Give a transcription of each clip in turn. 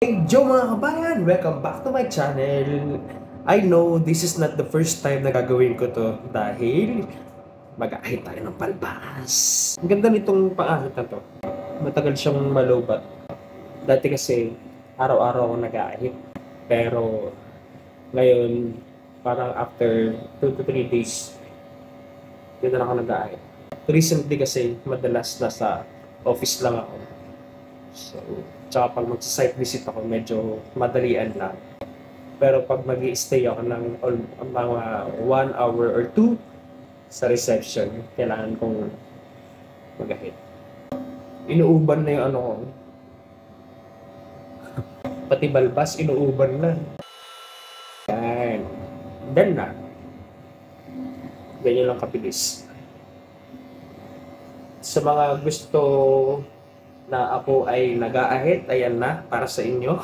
Hey Joe mga kabayan! Welcome back to my channel! I know this is not the first time na gagawin ko to dahil mag-aahit tayo ng palbas. Ang ganda nitong pang-ahit na to. Matagal siyang malubat. Dati kasi araw-araw ako nag-aahit. Pero ngayon parang after 2 to 3 days yun na lang ako nag-aahit. Recently kasi madalas nasa office lang ako. So, tsaka pag mag-site visit ako, medyo madalian lang. Pero pag mag-i-stay ako ng mga 1 hour or 2 sa reception, kailangan kong mag-ahit. Inuuban na yung ano ko. Pati balbas, inuuban na. Yan. Then na. Ganyan lang kabilis. Sa mga gusto na ako ay nag-aahit, ayan na, para sa inyo.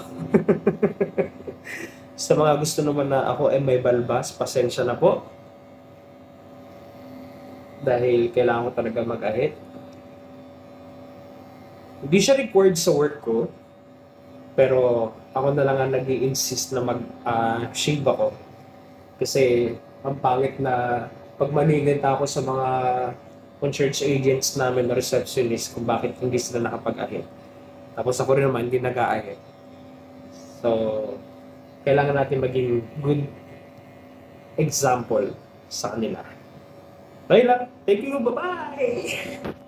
Sa mga gusto naman na ako ay may balbas, pasensya na po. Dahil kailangan ko talaga mag-ahit. Hindi siya required sa work ko, pero ako na lang ang nag-i-insist na mag-shave ako. Kasi ang pangit na pag maningit ako sa mga concierge agents namin na receptionist kung bakit hindi sila nakapag-ahit. Tapos ako rin naman, hindi nag-aahit. So, kailangan natin maging good example sa kanila. Ayun lang. Thank you. Bye-bye!